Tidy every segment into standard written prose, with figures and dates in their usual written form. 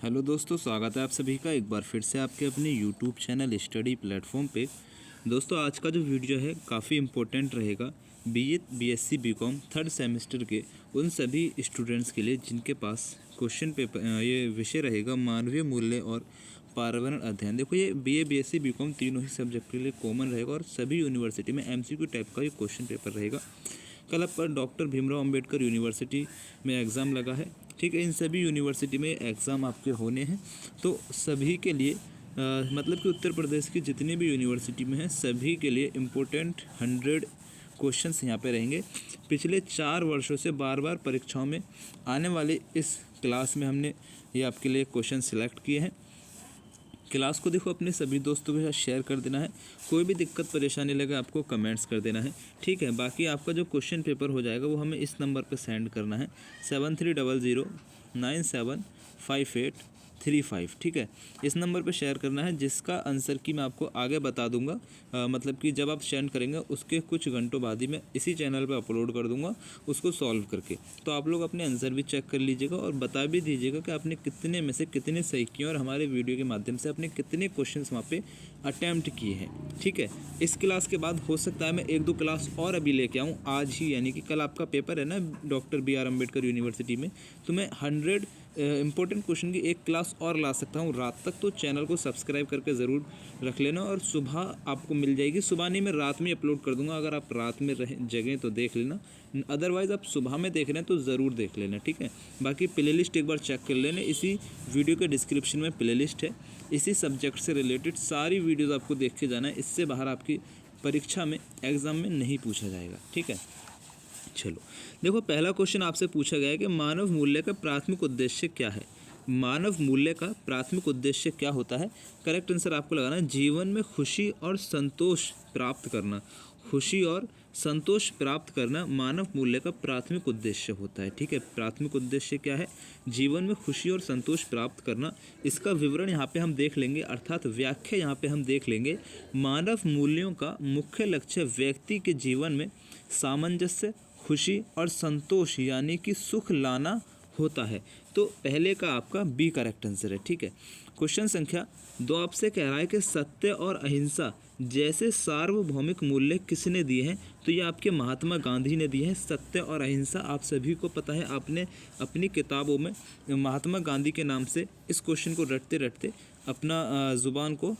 Hello दोस्तों, स्वागत है आप सभी का एक बार फिर से आपके अपने यूट्यूब चैनल स्टडी प्लेटफॉर्म पे। दोस्तों, आज का जो वीडियो है काफ़ी इम्पोर्टेंट रहेगा BA BSc BCom third semester के उन सभी स्टूडेंट्स के लिए जिनके पास क्वेश्चन पेपर ये विषय रहेगा मानवीय मूल्य और पर्यावरण अध्ययन। देखो, ये बीए बीएससी बीकॉम तीनों ही सब्जेक्ट के लिए कॉमन रहेगा और सभी यूनिवर्सिटी में एमसीक्यू टाइप का ये क्वेश्चन पेपर रहेगा। कल अब पर डॉक्टर भीमराव अंबेडकर यूनिवर्सिटी में एग्ज़ाम लगा है, ठीक है। इन सभी यूनिवर्सिटी में एग्ज़ाम आपके होने हैं, तो सभी के लिए मतलब कि उत्तर प्रदेश की जितनी भी यूनिवर्सिटी में है सभी के लिए इम्पोर्टेंट 100 क्वेश्चंस यहाँ पे रहेंगे। पिछले 4 वर्षों से बार बार परीक्षाओं में आने वाले इस क्लास में हमने ये आपके लिए क्वेश्चन सिलेक्ट किए हैं। क्लास को देखो अपने सभी दोस्तों के साथ शेयर कर देना है। कोई भी दिक्कत परेशानी लगे आपको कमेंट्स कर देना है, ठीक है। बाकी आपका जो क्वेश्चन पेपर हो जाएगा वो हमें इस नंबर पे सेंड करना है 7300975835, ठीक है। इस नंबर पे शेयर करना है, जिसका आंसर की मैं आपको आगे बता दूंगा। मतलब कि जब आप सेंड करेंगे उसके कुछ घंटों बाद ही मैं इसी चैनल पे अपलोड कर दूंगा उसको सॉल्व करके। तो आप लोग अपने आंसर भी चेक कर लीजिएगा और बता भी दीजिएगा कि आपने कितने में से कितने सही किए और हमारे वीडियो के माध्यम से आपने कितने क्वेश्चंस वहाँ पे अटैम्प्ट किए हैं, ठीक है। इस क्लास के बाद हो सकता है मैं 1-2 क्लास और अभी लेके आऊँ आज ही, यानी कि कल आपका पेपर है ना डॉक्टर BR अम्बेडकर यूनिवर्सिटी में, तो मैं 100 इंपॉर्टेंट क्वेश्चन की एक क्लास और ला सकता हूँ रात तक। तो चैनल को सब्सक्राइब करके ज़रूर रख लेना और सुबह आपको मिल जाएगी। सुबह नहीं, मैं रात में अपलोड कर दूंगा। अगर आप रात में जगें तो देख लेना, अदरवाइज़ आप सुबह में देख रहे हैं तो ज़रूर देख लेना, ठीक है। बाकी प्लेलिस्ट एक बार चेक कर लेना, इसी वीडियो के डिस्क्रिप्शन में प्लेलिस्ट है। इसी सब्जेक्ट से रिलेटेड सारी वीडियोज़ आपको देख के जाना है, इससे बाहर आपकी परीक्षा में एग्ज़ाम में नहीं पूछा जाएगा, ठीक है। चलो देखो, पहला क्वेश्चन आपसे पूछा गया है कि मानव मूल्य का प्राथमिक उद्देश्य क्या है। मानव मूल्य का प्राथमिक उद्देश्य क्या होता है? करेक्ट आंसर आपको लगाना है जीवन में खुशी और संतोष प्राप्त करना। खुशी और संतोष प्राप्त करना मानव मूल्य का प्राथमिक उद्देश्य होता है, ठीक है। प्राथमिक उद्देश्य क्या है? जीवन में खुशी और संतोष प्राप्त करना। इसका विवरण यहाँ पे हम देख लेंगे, अर्थात व्याख्या यहाँ पे हम देख लेंगे। मानव मूल्यों का मुख्य लक्ष्य व्यक्ति के जीवन में सामंजस्य, खुशी और संतोष यानी कि सुख लाना होता है। तो पहले का आपका बी करेक्ट आंसर है, ठीक है। क्वेश्चन संख्या 2 आपसे कह रहा है कि सत्य और अहिंसा जैसे सार्वभौमिक मूल्य किसने दिए हैं? तो ये आपके महात्मा गांधी ने दिए हैं। सत्य और अहिंसा आप सभी को पता है, आपने अपनी किताबों में महात्मा गांधी के नाम से इस क्वेश्चन को रटते रटते अपना ज़ुबान को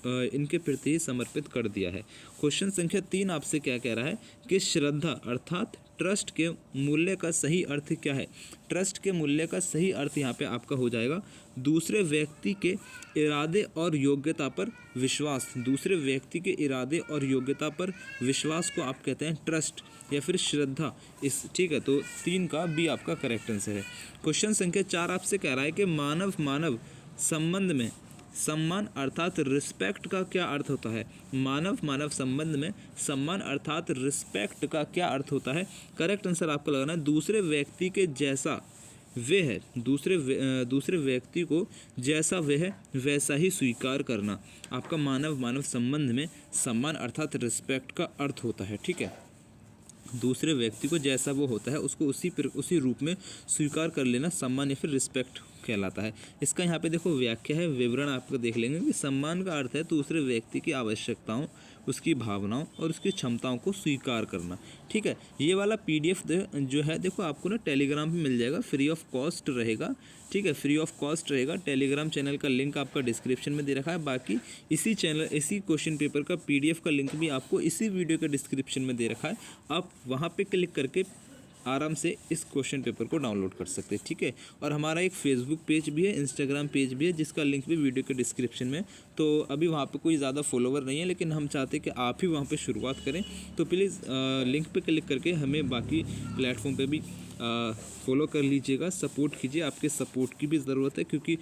इनके प्रति ही समर्पित कर दिया है। क्वेश्चन संख्या 3 आपसे क्या कह रहा है कि श्रद्धा अर्थात ट्रस्ट के मूल्य का सही अर्थ क्या है? ट्रस्ट के मूल्य का सही अर्थ यहाँ पे आपका हो जाएगा दूसरे व्यक्ति के इरादे और योग्यता पर विश्वास। दूसरे व्यक्ति के इरादे और योग्यता पर विश्वास को आप कहते हैं ट्रस्ट या फिर श्रद्धा, इस ठीक है। तो 3 का बी आपका करेक्ट आंसर है। क्वेश्चन संख्या 4 आपसे कह रहा है कि मानव मानव संबंध में सम्मान अर्थात रिस्पेक्ट का क्या अर्थ होता है? मानव मानव संबंध में सम्मान अर्थात रिस्पेक्ट का क्या अर्थ होता है? करेक्ट आंसर आपको लगाना है दूसरे व्यक्ति के जैसा वे है। दूसरे व्यक्ति को जैसा वे है वैसा ही स्वीकार करना आपका मानव मानव संबंध में सम्मान अर्थात रिस्पेक्ट का अर्थ होता है, ठीक है। दूसरे व्यक्ति को जैसा वो होता है उसको उसी रूप में स्वीकार कर लेना सम्मान या फिर रिस्पेक्ट कहलाता है। इसका यहाँ पे देखो व्याख्या है, विवरण आपको देख लेंगे कि सम्मान का अर्थ है दूसरे व्यक्ति की आवश्यकताओं, उसकी भावनाओं और उसकी क्षमताओं को स्वीकार करना, ठीक है। ये वाला PDF जो है देखो आपको ना टेलीग्राम पे मिल जाएगा, फ्री ऑफ कॉस्ट रहेगा, ठीक है। फ्री ऑफ कॉस्ट रहेगा। टेलीग्राम चैनल का लिंक आपका डिस्क्रिप्शन में दे रखा है। बाकी इसी क्वेश्चन पेपर का PDF का लिंक भी आपको इसी वीडियो के डिस्क्रिप्शन में दे रखा है। आप वहाँ पे क्लिक करके आराम से इस क्वेश्चन पेपर को डाउनलोड कर सकते हैं, ठीक है। और हमारा एक फेसबुक पेज भी है, इंस्टाग्राम पेज भी है, जिसका लिंक भी वीडियो के डिस्क्रिप्शन में। तो अभी वहाँ पे कोई ज़्यादा फॉलोवर नहीं है, लेकिन हम चाहते हैं कि आप ही वहाँ पे शुरुआत करें। तो प्लीज़ लिंक पे क्लिक करके हमें बाकी प्लेटफॉर्म पे भी फॉलो कर लीजिएगा, सपोर्ट कीजिए। आपके सपोर्ट की भी ज़रूरत है, क्योंकि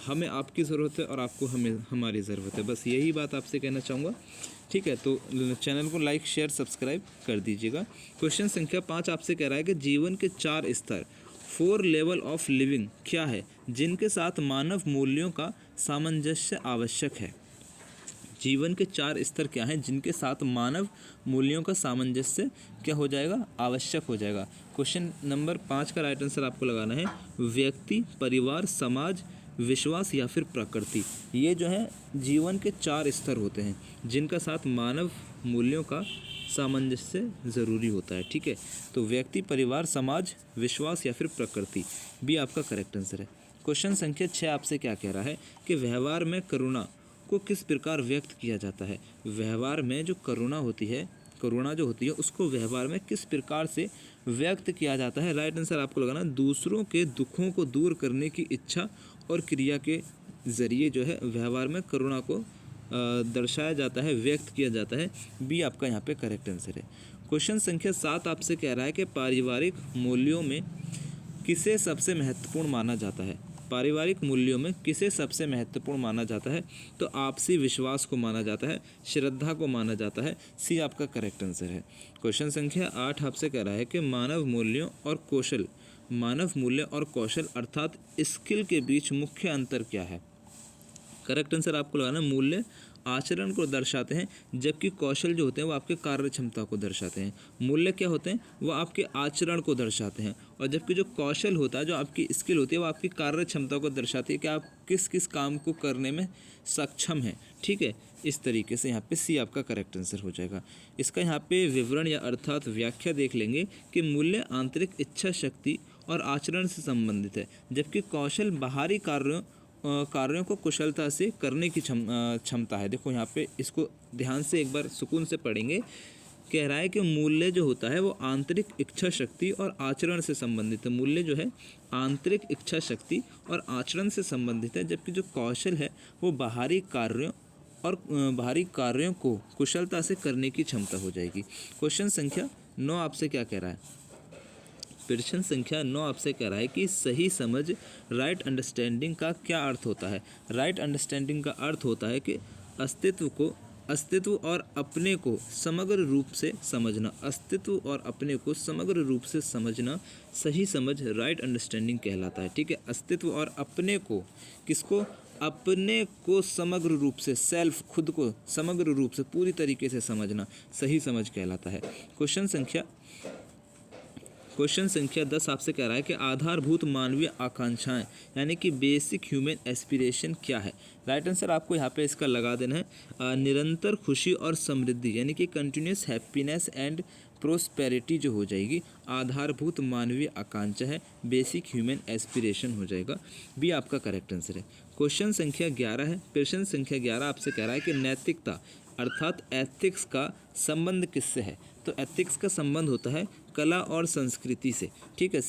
हमें आपकी ज़रूरत है और आपको हमें हमारी ज़रूरत है। बस यही बात आपसे कहना चाहूँगा, ठीक है। तो चैनल को लाइक शेयर सब्सक्राइब कर दीजिएगा। क्वेश्चन संख्या 5 आपसे कह रहा है कि जीवन के 4 स्तर 4 लेवल ऑफ लिविंग क्या है जिनके साथ मानव मूल्यों का सामंजस्य आवश्यक है? जीवन के 4 स्तर क्या हैं जिनके साथ मानव मूल्यों का सामंजस्य क्या हो जाएगा? आवश्यक हो जाएगा। क्वेश्चन नंबर 5 का राइट आंसर आपको लगाना है व्यक्ति, परिवार, समाज विश्वास या फिर प्रकृति। ये जो है जीवन के 4 स्तर होते हैं जिनका साथ मानव मूल्यों का सामंजस्य ज़रूरी होता है। ठीक है, तो व्यक्ति, परिवार, समाज, विश्वास या फिर प्रकृति, भी आपका करेक्ट आंसर है। क्वेश्चन संख्या 6 आपसे क्या कह रहा है कि व्यवहार में करुणा को किस प्रकार व्यक्त किया जाता है। व्यवहार में जो करुणा होती है, करुणा जो होती है उसको व्यवहार में किस प्रकार से व्यक्त किया जाता है। राइट आंसर आपको लगाना दूसरों के दुखों को दूर करने की इच्छा और क्रिया के ज़रिए जो है व्यवहार में करुणा को दर्शाया जाता है, व्यक्त किया जाता है। बी आपका यहाँ पे करेक्ट आंसर है। क्वेश्चन संख्या 7 आपसे कह रहा है कि पारिवारिक मूल्यों में किसे सबसे महत्वपूर्ण माना जाता है। पारिवारिक मूल्यों में किसे सबसे महत्वपूर्ण माना जाता है, तो आपसी विश्वास को माना जाता है, श्रद्धा को माना जाता है। सी आपका करेक्ट आंसर है। क्वेश्चन संख्या 8 आपसे कह रहा है कि मानव मूल्य और कौशल अर्थात स्किल के बीच मुख्य अंतर क्या है। करेक्ट आंसर आपको लगाना मूल्य आचरण को दर्शाते हैं, जबकि कौशल जो होते हैं वो आपके कार्य क्षमता को दर्शाते हैं। मूल्य क्या होते हैं, वो आपके आचरण को दर्शाते हैं, और जबकि जो कौशल होता है, जो आपकी स्किल होती है, वो आपकी कार्य क्षमता को दर्शाती है कि आप किस किस काम को करने में सक्षम हैं। ठीक है, इस तरीके से यहाँ पे सी आपका करेक्ट आंसर हो जाएगा। इसका यहाँ पे विवरण या अर्थात व्याख्या देख लेंगे कि मूल्य आंतरिक इच्छा शक्ति और आचरण से संबंधित है, जबकि कौशल बाहरी कार्यों को कुशलता से करने की क्षमता है। देखो यहाँ पे इसको ध्यान से एक बार सुकून से पढ़ेंगे। कह रहा है कि मूल्य जो होता है वो आंतरिक इच्छा शक्ति और आचरण से संबंधित है। मूल्य जो है आंतरिक इच्छा शक्ति और आचरण से संबंधित है, जबकि जो कौशल है वो बाहरी कार्यों को कुशलता से करने की क्षमता हो जाएगी। क्वेश्चन संख्या 9 आपसे क्या कह रहा है। प्रश्न संख्या 9 आपसे कह रहा है कि सही समझ, राइट अंडरस्टैंडिंग का क्या अर्थ होता है। राइट अंडरस्टैंडिंग का अर्थ होता है कि अस्तित्व और अपने को समग्र रूप से समझना। अस्तित्व और अपने को समग्र रूप से समझना सही समझ, राइट अंडरस्टैंडिंग कहलाता है। ठीक है, अस्तित्व और अपने को, किसको, अपने को समग्र रूप से, सेल्फ, खुद को समग्र रूप से पूरी तरीके से समझना सही समझ कहलाता है। क्वेश्चन संख्या 10 आपसे कह रहा है कि आधारभूत मानवीय आकांक्षाएं यानी कि बेसिक ह्यूमन एस्पिरेशन क्या है। राइट आंसर आपको यहाँ पे इसका लगा देना है निरंतर खुशी और समृद्धि, यानी कि कंटिन्यूस हैप्पीनेस एंड प्रोस्पेरिटी जो हो जाएगी। आधारभूत मानवीय आकांक्षा है, बेसिक ह्यूमन एस्पिरेशन हो जाएगा। बी आपका करेक्ट आंसर है। क्वेश्चन संख्या 11 है। प्रश्न संख्या 11 आपसे कह रहा है कि नैतिकता अर्थात एथिक्स का संबंध किससे है। तो एथिक्स का संबंध होता है कला और संस्कृति से। ठीक है,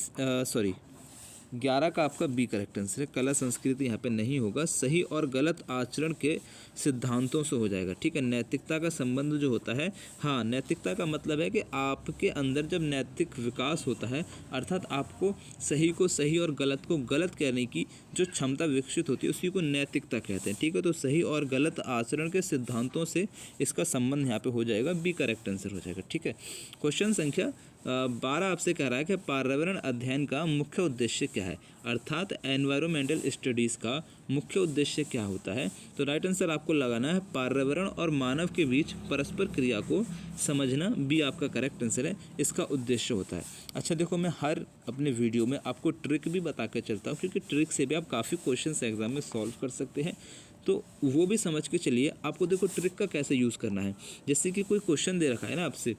11 का आपका बी करेक्ट आंसर है। कला संस्कृति यहाँ पे नहीं होगा, सही और गलत आचरण के सिद्धांतों से हो जाएगा। ठीक है, नैतिकता का संबंध जो होता है, हाँ, नैतिकता का मतलब है कि आपके अंदर जब नैतिक विकास होता है, अर्थात आपको सही को सही और गलत को गलत कहने की जो क्षमता विकसित होती है उसी को नैतिकता कहते हैं। ठीक है, तो सही और गलत आचरण के सिद्धांतों से इसका संबंध यहाँ पे हो जाएगा, बी करेक्ट आंसर हो जाएगा। ठीक है, क्वेश्चन संख्या 12 आपसे कह रहा है कि पर्यावरण अध्ययन का मुख्य उद्देश्य क्या है, अर्थात एनवायरमेंटल स्टडीज़ का मुख्य उद्देश्य क्या होता है। तो राइट आंसर आपको लगाना है पर्यावरण और मानव के बीच परस्पर क्रिया को समझना। बी आपका करेक्ट आंसर है, इसका उद्देश्य होता है। अच्छा देखो, मैं हर अपने वीडियो में आपको ट्रिक भी बता के चलता हूँ, क्योंकि ट्रिक से भी आप काफ़ी क्वेश्चन एग्जाम में सॉल्व कर सकते हैं, तो वो भी समझ के चलिए। आपको देखो ट्रिक का कैसे यूज़ करना है। जैसे कि कोई क्वेश्चन दे रखा है ना आपसे,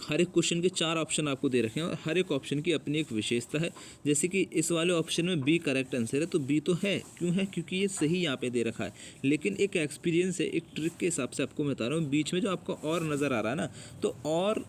हर एक क्वेश्चन के 4 ऑप्शन आपको दे रखे हैं और हर एक ऑप्शन की अपनी एक विशेषता है। जैसे कि इस वाले ऑप्शन में बी करेक्ट आंसर है, तो बी तो है, क्यों है, क्योंकि ये सही यहाँ पे दे रखा है। लेकिन एक एक्सपीरियंस है, एक ट्रिक के हिसाब से आपको मैं बता रहा हूँ, बीच में जो आपको और नज़र आ रहा है ना, तो और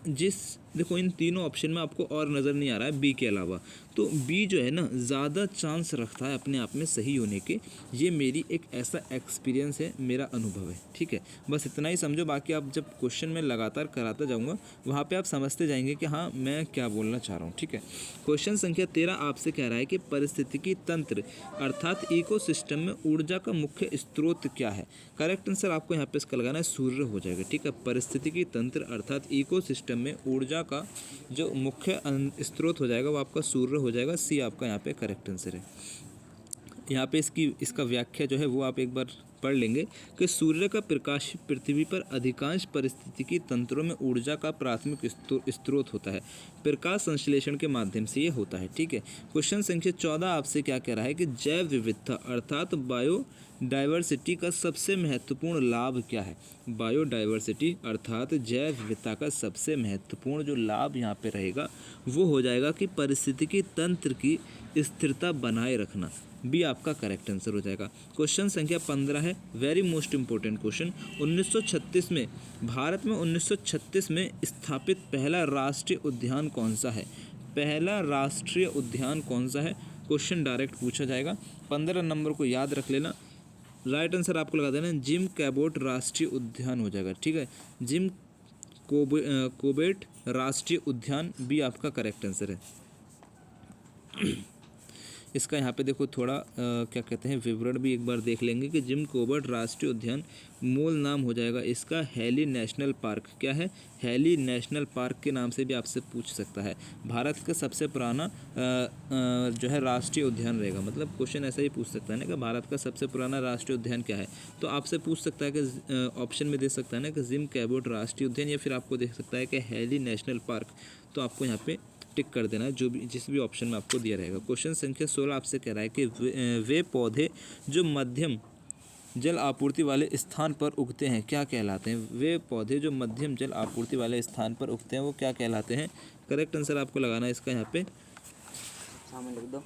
देखो इन तीनों ऑप्शन में आपको और नज़र नहीं आ रहा है बी के अलावा, तो बी जो है ना ज़्यादा चांस रखता है अपने आप में सही होने के। ये मेरी एक ऐसा एक्सपीरियंस है, मेरा अनुभव है। ठीक है, बस इतना ही समझो, बाकी आप जब क्वेश्चन में लगातार कराता जाऊँगा वहाँ पे आप समझते जाएंगे कि हाँ मैं क्या बोलना चाह रहा हूँ। ठीक है, क्वेश्चन संख्या 13 आपसे कह रहा है कि पारिस्थितिकी तंत्र अर्थात इकोसिस्टम में ऊर्जा का मुख्य स्रोत क्या है। करेक्ट आंसर आपको यहाँ पे इसका लगाना है सूर्य हो जाएगा। ठीक है, पारिस्थितिकी तंत्र अर्थात इकोसिस्टम में ऊर्जा का जो मुख्य स्रोत हो जाएगा वो आपका सूर्य हो जाएगा। सी आपका यहाँ पे करेक्ट आंसर है। यहाँ पे इसका व्याख्या जो है वो आप एक बार पढ़ लेंगे कि सूर्य का प्रकाश पृथ्वी पर अधिकांश पारिस्थितिकी तंत्रों में ऊर्जा का प्राथमिक स्रोत होता है। प्रकाश संश्लेषण के माध्यम से ये होता है। ठीक है। क्वेश्चन संख्या 14 आपसे क्या कह रहा है कि जैव विविधता अर्थात बायोडाइवर्सिटी का सबसे महत्वपूर्ण लाभ क्या है। बायोडाइवर्सिटी अर्थात जैव विविधता का सबसे महत्वपूर्ण जो लाभ यहाँ पे रहेगा वो हो जाएगा कि पारिस्थितिकी तंत्र की स्थिरता बनाए रखना। बी आपका करेक्ट आंसर हो जाएगा। क्वेश्चन संख्या 15 है, वेरी मोस्ट इंपॉर्टेंट क्वेश्चन। 1936 में भारत में 1936 में स्थापित पहला राष्ट्रीय उद्यान कौन सा है। पहला राष्ट्रीय उद्यान कौन सा है, क्वेश्चन डायरेक्ट पूछा जाएगा। 15 नंबर को याद रख लेना। राइट आंसर आपको लगा देना जिम कैबोट राष्ट्रीय उद्यान हो जाएगा। ठीक है, जिम कोबेट राष्ट्रीय उद्यान बी आपका करेक्ट आंसर है। इसका यहाँ पे देखो थोड़ा क्या कहते हैं विवरण भी एक बार देख लेंगे कि जिम कोबेट राष्ट्रीय उद्यान मूल नाम हो जाएगा इसका हैली नेशनल पार्क। क्या है, हैली नेशनल पार्क के नाम से भी आपसे पूछ सकता है। भारत का सबसे पुराना जो है राष्ट्रीय उद्यान रहेगा, मतलब क्वेश्चन ऐसा ही पूछ सकता है ना कि भारत का सबसे पुराना राष्ट्रीय उद्यान क्या है। तो आपसे पूछ सकता है कि ऑप्शन में दे सकता है ना कि जिम कैबोट राष्ट्रीय उद्यान, या फिर आपको देख सकता है कि हैली नेशनल पार्क। तो आपको यहाँ पे टिक कर देना है जो भी जिस भी ऑप्शन में आपको दिया रहेगा। क्वेश्चन संख्या 16 आपसे कह रहा है कि वे पौधे जो मध्यम जल आपूर्ति वाले स्थान पर उगते हैं क्या कहलाते हैं। वे पौधे जो मध्यम जल आपूर्ति वाले स्थान पर उगते हैं वो क्या कहलाते हैं। करेक्ट आंसर आपको लगाना है इसका यहाँ पे सामने लिख दो।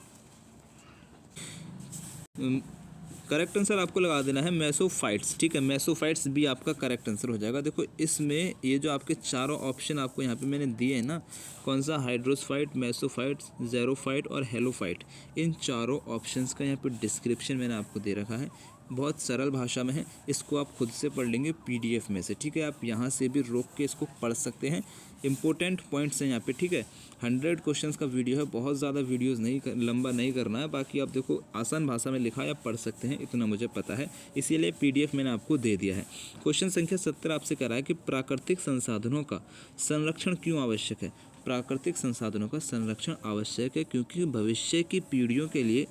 करेक्ट आंसर आपको लगा देना है मेसोफाइट्स। ठीक है, मेसोफाइट्स भी आपका करेक्ट आंसर हो जाएगा। देखो इसमें ये जो आपके चारों ऑप्शन आपको यहाँ पे मैंने दिए हैं ना, कौन सा, हाइड्रोसफाइट, मेसोफाइट्स, ज़ेरोफाइट और हेलोफाइट, इन चारों ऑप्शंस का यहाँ पे डिस्क्रिप्शन मैंने आपको दे रखा है। बहुत सरल भाषा में है, इसको आप खुद से पढ़ लेंगे PDF में से। ठीक है, आप यहाँ से भी रोक के इसको पढ़ सकते हैं। इंपॉर्टेंट पॉइंट्स हैं यहाँ पे। ठीक है, 100 क्वेश्चंस का वीडियो है, बहुत ज़्यादा वीडियोस नहीं लंबा नहीं करना है। बाकी आप देखो आसान भाषा में लिखा है, आप पढ़ सकते हैं, इतना मुझे पता है, इसीलिए PDF मैंने आपको दे दिया है। क्वेश्चन संख्या 17 आपसे कह रहा है कि प्राकृतिक संसाधनों का संरक्षण क्यों आवश्यक है। प्राकृतिक संसाधनों का संरक्षण आवश्यक है क्योंकि भविष्य की पीढ़ियों के लिए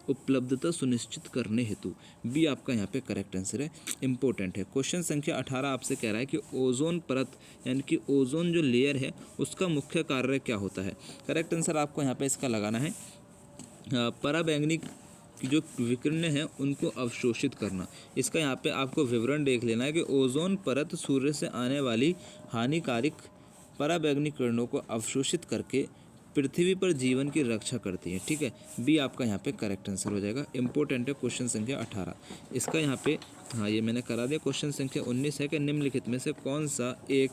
उपलब्धता सुनिश्चित करने हेतु। बी आपका यहाँ पे करेक्ट आंसर है, इंपॉर्टेंट है। क्वेश्चन संख्या 18 आपसे कह रहा है कि ओजोन परत यानी कि ओजोन जो लेयर है उसका मुख्य कार्य क्या होता है। करेक्ट आंसर आपको यहाँ पे इसका लगाना है पराबैंगनी की जो विकिरण है उनको अवशोषित करना। इसका यहाँ पे आपको विवरण देख लेना है कि ओजोन परत सूर्य से आने वाली हानिकारक पराबैंगनी किरणों को अवशोषित करके पृथ्वी पर जीवन की रक्षा करती है। ठीक है, बी आपका यहाँ पे करेक्ट आंसर हो जाएगा। इंपॉर्टेंट है क्वेश्चन संख्या 18। इसका यहाँ पे हाँ ये मैंने करा दिया। क्वेश्चन संख्या 19 है कि निम्नलिखित में से कौन सा एक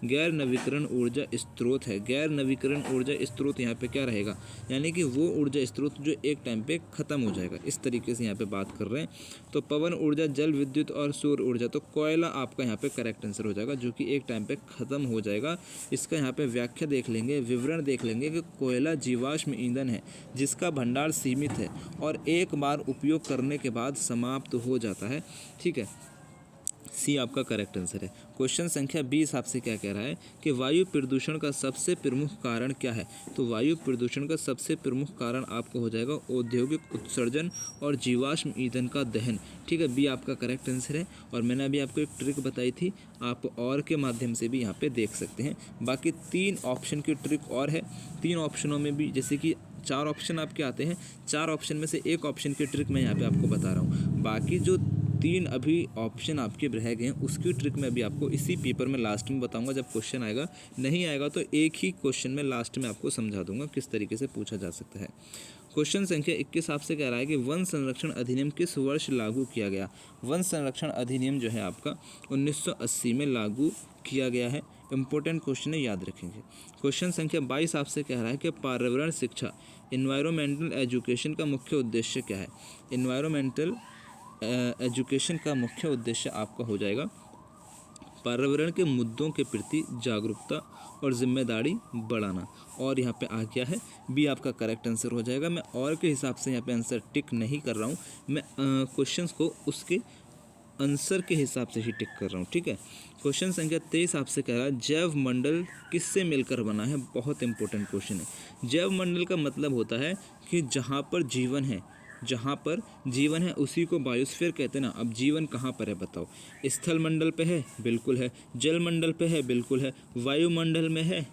गैर नवीकरण ऊर्जा स्रोत है। गैर नवीकरण ऊर्जा स्रोत यहाँ पे क्या रहेगा, यानी कि वो ऊर्जा स्रोत जो एक टाइम पे ख़त्म हो जाएगा, इस तरीके से यहाँ पे बात कर रहे हैं। तो पवन ऊर्जा, जल विद्युत और सौर ऊर्जा, तो कोयला आपका यहाँ पे करेक्ट आंसर हो जाएगा जो कि एक टाइम पे ख़त्म हो जाएगा। इसका यहाँ पे व्याख्या देख लेंगे, विवरण देख लेंगे कि कोयला जीवाश्म ईंधन है जिसका भंडार सीमित है और एक बार उपयोग करने के बाद समाप्त हो जाता है। ठीक है, सी आपका करेक्ट आंसर है। क्वेश्चन संख्या 20 आपसे क्या कह रहा है कि वायु प्रदूषण का सबसे प्रमुख कारण क्या है। तो वायु प्रदूषण का सबसे प्रमुख कारण आपको हो जाएगा औद्योगिक उत्सर्जन और जीवाश्म ईंधन का दहन। ठीक है, बी आपका करेक्ट आंसर है। और मैंने अभी आपको एक ट्रिक बताई थी, आप और के माध्यम से भी यहाँ पे देख सकते हैं। बाकी 3 ऑप्शन की ट्रिक और है। 3 ऑप्शनों में भी जैसे कि 4 ऑप्शन आपके आते हैं, 4 ऑप्शन में से एक ऑप्शन की ट्रिक मैं यहाँ पे आपको बता रहा हूँ। बाकी जो 3 अभी ऑप्शन आपके रह गए हैं उसकी ट्रिक मैं अभी आपको इसी पेपर में लास्ट में बताऊंगा जब क्वेश्चन आएगा। नहीं आएगा तो एक ही क्वेश्चन में लास्ट में आपको समझा दूंगा किस तरीके से पूछा जा सकता है। क्वेश्चन संख्या 21 आपसे कह रहा है कि वन संरक्षण अधिनियम किस वर्ष लागू किया गया। वन संरक्षण अधिनियम जो है आपका 1980 में लागू किया गया है। इंपॉर्टेंट क्वेश्चन है, याद रखेंगे। क्वेश्चन संख्या 22 आपसे कह रहा है कि पर्यावरण शिक्षा इन्वायरमेंटल एजुकेशन का मुख्य उद्देश्य क्या है। इन्वायरमेंटल एजुकेशन का मुख्य उद्देश्य आपका हो जाएगा पर्यावरण के मुद्दों के प्रति जागरूकता और जिम्मेदारी बढ़ाना। और यहाँ पे आ गया है बी आपका करेक्ट आंसर हो जाएगा। मैं और के हिसाब से यहाँ पे आंसर टिक नहीं कर रहा हूँ, मैं क्वेश्चंस को उसके आंसर के हिसाब से ही टिक कर रहा हूँ। ठीक है, क्वेश्चन संख्या 23 आपसे कह रहा है जैव मंडल किससे मिलकर बना है। बहुत इंपॉर्टेंट क्वेश्चन है। जैव मंडल का मतलब होता है कि जहाँ पर जीवन है, जहाँ पर जीवन है उसी को बायोस्फीयर कहते हैं ना। अब जीवन कहाँ पर है बताओ? स्थल मंडल पे है, बिल्कुल है। जल मंडल पे है, बिल्कुल है। वायुमंडल में है।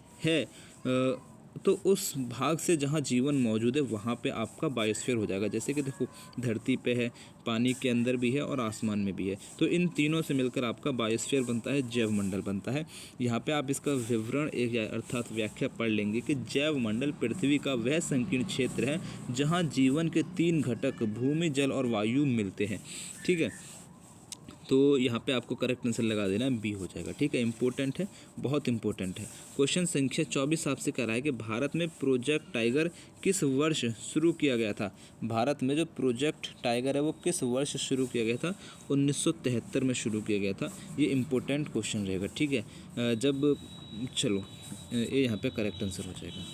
तो उस भाग से जहाँ जीवन मौजूद है वहाँ पे आपका बायोस्फीयर हो जाएगा। जैसे कि देखो, धरती पे है, पानी के अंदर भी है और आसमान में भी है। तो इन तीनों से मिलकर आपका बायोस्फीयर बनता है, जैव मंडल बनता है। यहाँ पे आप इसका विवरण अर्थात व्याख्या पढ़ लेंगे कि जैव मंडल पृथ्वी का वह संकीर्ण क्षेत्र है जहाँ जीवन के 3 घटक भूमि, जल और वायु मिलते हैं। ठीक है, तो यहाँ पे आपको करेक्ट आंसर लगा देना है, बी हो जाएगा। ठीक है, इंपॉर्टेंट है, बहुत इंपॉर्टेंट है। क्वेश्चन संख्या 24 आपसे कह रहा है कि भारत में प्रोजेक्ट टाइगर किस वर्ष शुरू किया गया था? भारत में जो प्रोजेक्ट टाइगर है वो किस वर्ष शुरू किया गया था? 1973 में शुरू किया गया था। ये इंपॉर्टेंट क्वेश्चन रहेगा। ठीक है, जब चलो ये यहाँ पे करेक्ट आंसर हो जाएगा।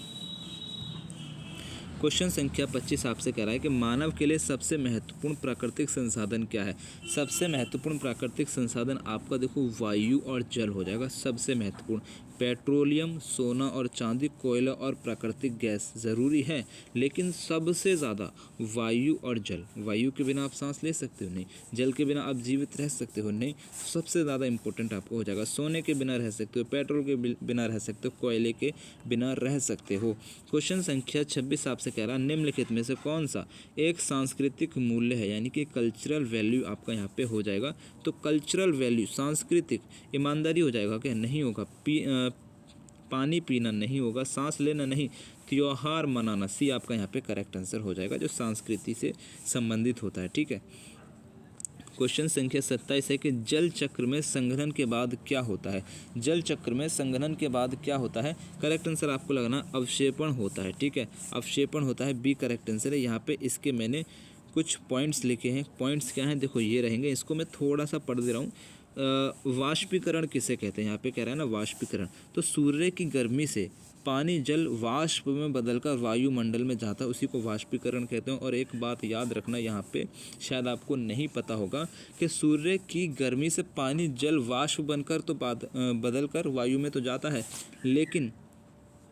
क्वेश्चन संख्या 25 आपसे कह रहा है कि मानव के लिए सबसे महत्वपूर्ण प्राकृतिक संसाधन क्या है? सबसे महत्वपूर्ण प्राकृतिक संसाधन आपका देखो वायु और जल हो जाएगा। सबसे महत्वपूर्ण पेट्रोलियम, सोना और चांदी, कोयला और प्राकृतिक गैस ज़रूरी है, लेकिन सबसे ज़्यादा वायु और जल। वायु के बिना आप सांस ले सकते हो नहीं, जल के बिना आप जीवित रह सकते हो नहीं। सबसे ज़्यादा इंपॉर्टेंट आपको हो जाएगा। सोने के बिना रह सकते हो, पेट्रोल के बिना रह सकते हो, कोयले के बिना रह सकते हो। क्वेश्चन संख्या 26 आपसे कह रहा है निम्नलिखित में से कौन सा एक सांस्कृतिक मूल्य है, यानी कि कल्चरल वैल्यू आपका यहाँ पे हो जाएगा। तो कल्चरल वैल्यू सांस्कृतिक, ईमानदारी हो जाएगा क्या? नहीं होगा। पानी पीना नहीं होगा, सांस लेना नहीं, त्योहार मनाना, सी आपका यहाँ पे करेक्ट आंसर हो जाएगा, जो संस्कृति से संबंधित होता है। ठीक है, क्वेश्चन संख्या 27 है कि जल चक्र में संघनन के बाद क्या होता है? जल चक्र में संघनन के बाद क्या होता है? करेक्ट आंसर आपको लगाना अवक्षेपण होता है। ठीक है, अवक्षेपण होता है, बी करेक्ट आंसर है। यहाँ पे इसके मैंने कुछ पॉइंट्स लिखे हैं। पॉइंट्स क्या हैं? देखो ये रहेंगे, इसको मैं थोड़ा सा पढ़ दे रहा हूँ। वाष्पीकरण किसे कहते हैं? यहाँ पे कह रहा है ना वाष्पीकरण। तो सूर्य की गर्मी से पानी जल वाष्प में बदलकर वायुमंडल में जाता है, उसी को वाष्पीकरण कहते हैं। और एक बात याद रखना, यहाँ पे शायद आपको नहीं पता होगा कि सूर्य की गर्मी से पानी जल वाष्प बनकर तो बदलकर वायु में तो जाता है, लेकिन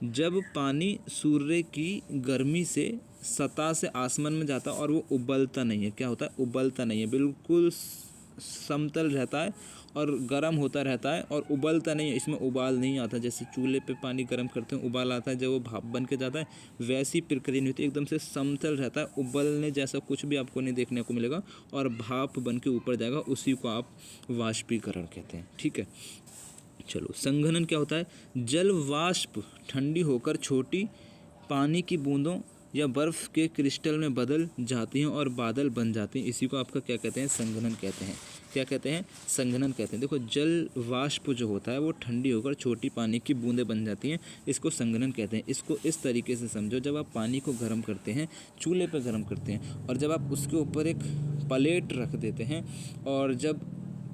जब पानी सूर्य की गर्मी से सतह से आसमान में जाता है और वो उबलता नहीं है। क्या होता है? उबलता नहीं है, बिल्कुल समतल रहता है और गर्म होता रहता है और उबलता नहीं है। इसमें उबाल नहीं आता। जैसे चूल्हे पे पानी गर्म करते हैं उबाल आता है, जब वो भाप बन के जाता है वैसी प्रक्रिया नहीं होती, एकदम से समतल रहता है। उबलने जैसा कुछ भी आपको नहीं देखने को मिलेगा और भाप बन के ऊपर जाएगा, उसी को आप वाष्पीकरण कहते हैं। ठीक है, चलो संघनन क्या होता है? जल वाष्प ठंडी होकर छोटी पानी की बूंदों या बर्फ़ के क्रिस्टल में बदल जाती हैं और बादल बन जाती हैं। इसी को आपका क्या कहते हैं? संघनन कहते हैं। क्या कहते हैं? संघनन कहते हैं। देखो जल वाष्प जो होता है वो ठंडी होकर छोटी पानी की बूंदें बन जाती हैं, इसको संघनन कहते हैं। इसको इस तरीके से समझो, जब आप पानी को गर्म करते हैं, चूल्हे पर गर्म करते हैं, और जब आप उसके ऊपर एक प्लेट रख देते हैं और जब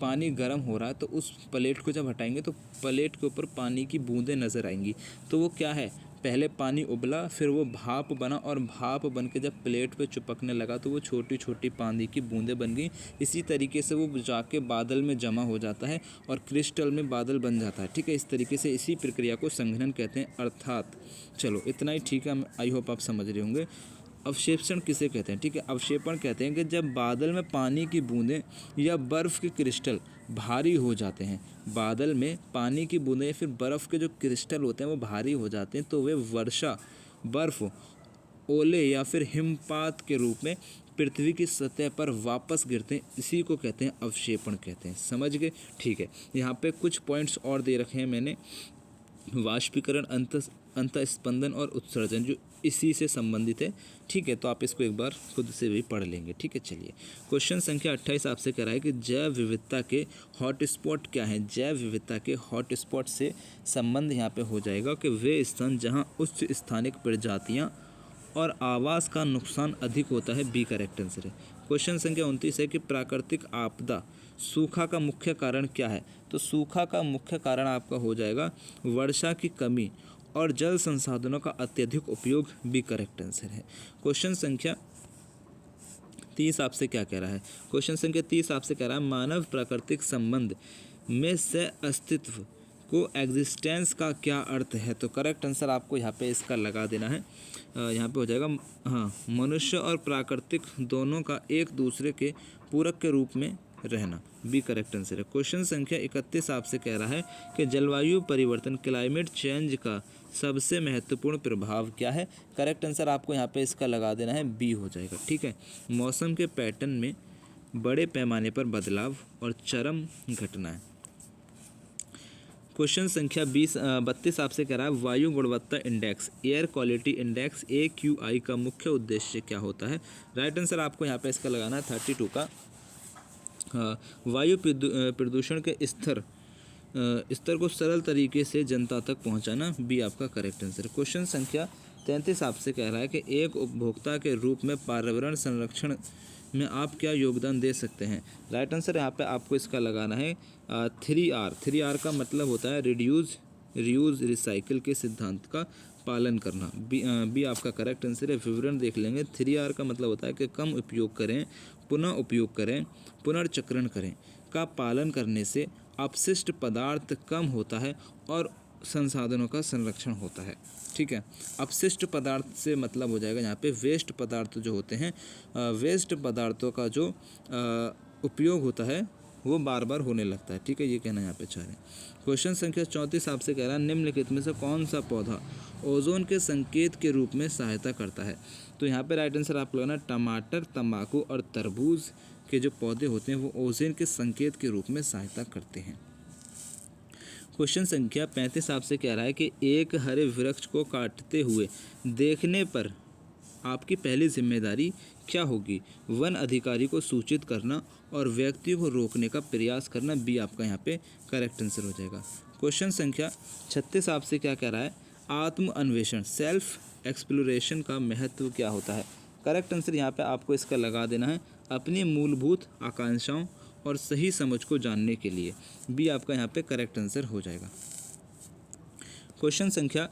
पानी गर्म हो रहा है तो उस प्लेट को जब हटाएंगे तो प्लेट के ऊपर पानी की बूंदें नज़र आएंगी। तो वो क्या है? पहले पानी उबला, फिर वो भाप बना और भाप बन के जब प्लेट पे चिपकने लगा तो वो छोटी छोटी पानी की बूंदें बन गई। इसी तरीके से वो जाके बादल में जमा हो जाता है और क्रिस्टल में बादल बन जाता है। ठीक है, इस तरीके से इसी प्रक्रिया को संघनन कहते हैं। अर्थात चलो इतना ही ठीक है, आई होप आप समझ रहे होंगे। अवक्षेपण किसे कहते हैं? ठीक है, अवक्षेपण कहते हैं कि जब बादल में पानी की बूंदें या बर्फ़ के क्रिस्टल भारी हो जाते हैं। बादल में पानी की बूंदें या फिर बर्फ़ के जो क्रिस्टल होते हैं वो भारी हो जाते हैं, तो वे वर्षा, बर्फ़, ओले या फिर हिमपात के रूप में पृथ्वी की सतह पर वापस गिरते हैं। इसी को कहते हैं अवक्षेपण कहते हैं। समझ गए? ठीक है, यहाँ पे कुछ पॉइंट्स और दे रखे हैं मैंने। वाष्पीकरण, अंतःस्पंदन और उत्सर्जन, जो इसी से संबंधित है। ठीक है, तो आप इसको एक बार खुद से भी पढ़ लेंगे। ठीक है, चलिए क्वेश्चन संख्या 28 आपसे कह रहा है कि जैव विविधता के हॉटस्पॉट क्या हैं? जैव विविधता के हॉटस्पॉट से संबंध यहाँ पे हो जाएगा कि वे स्थान जहाँ उच्च स्थानिक प्रजातियाँ और आवास का नुकसान अधिक होता है। बी करेक्ट आंसर है। क्वेश्चन संख्या 29 है कि प्राकृतिक आपदा सूखा का मुख्य कारण क्या है? तो सूखा का मुख्य कारण आपका हो जाएगा वर्षा की कमी और जल संसाधनों का अत्यधिक उपयोग। बी करेक्ट आंसर है। क्वेश्चन संख्या 30 आपसे क्या कह रहा है? क्वेश्चन संख्या 30 आपसे कह रहा है मानव प्राकृतिक संबंध में से अस्तित्व को एग्जिस्टेंस का क्या अर्थ है? तो करेक्ट आंसर आपको यहाँ पे इसका लगा देना है। यहाँ पे हो जाएगा हाँ, मनुष्य और प्राकृतिक दोनों का एक दूसरे के पूरक के रूप में रहना, बी करेक्ट आंसर है। क्वेश्चन संख्या 31 आपसे कह रहा है कि जलवायु परिवर्तन क्लाइमेट चेंज का सबसे महत्वपूर्ण प्रभाव क्या है। करेक्ट आंसर आपको यहाँ पे इसका लगा देना है, बी हो जाएगा। ठीक है, मौसम के पैटर्न में बड़े पैमाने पर बदलाव और चरम घटनाएं। क्वेश्चन संख्या 32 आपसे कह रहा है वायु गुणवत्ता index air quality index AQI का मुख्य उद्देश्य क्या होता है। राइट आंसर आपको यहाँ पे इसका लगाना है 32 का वायु प्रदूषण के स्तर को सरल तरीके से जनता तक पहुंचाना, बी आपका करेक्ट आंसर। क्वेश्चन संख्या 33 आपसे कह रहा है कि एक उपभोक्ता के रूप में पर्यावरण संरक्षण में आप क्या योगदान दे सकते हैं। राइट आंसर यहाँ पे आपको इसका लगाना है 3R। 3R का मतलब होता है रिड्यूस, रीयूज, रिसाइकिल के सिद्धांत का पालन करना, बी आपका करेक्ट आंसर है। विवरण देख लेंगे। 3R का मतलब होता है कि कम उपयोग करें, पुनः उपयोग करें, पुनर्चक्रण करें का पालन करने से अपशिष्ट पदार्थ कम होता है और संसाधनों का संरक्षण होता है। ठीक है, अपशिष्ट पदार्थ से मतलब हो जाएगा यहाँ पे वेस्ट पदार्थ जो होते हैं, वेस्ट पदार्थों का जो उपयोग होता है वो बार बार होने लगता है। ठीक है, ये कहना यहाँ पे चाह रहे हैं। क्वेश्चन संख्या 34 आपसे कह रहा है निम्नलिखित में से कौन सा पौधा ओजोन के संकेत के रूप में सहायता करता है। तो यहाँ पे राइट आंसर आपको लगाना टमाटर, तंबाकू और तरबूज के जो पौधे होते हैं वो ओजोन के संकेत के रूप में सहायता करते हैं। क्वेश्चन संख्या 35 आपसे कह रहा है कि एक हरे वृक्ष को काटते हुए देखने पर आपकी पहली जिम्मेदारी क्या होगी। वन अधिकारी को सूचित करना और व्यक्ति को रोकने का प्रयास करना, बी आपका यहाँ पे करेक्ट आंसर हो जाएगा। क्वेश्चन संख्या 36 आपसे क्या कह रहा है आत्म अन्वेषण सेल्फ एक्सप्लोरेशन का महत्व क्या होता है। करेक्ट आंसर यहाँ पे आपको इसका लगा देना है अपनी मूलभूत आकांक्षाओं और सही समझ को जानने के लिए, बी आपका यहाँ पे करेक्ट आंसर हो जाएगा। क्वेश्चन संख्या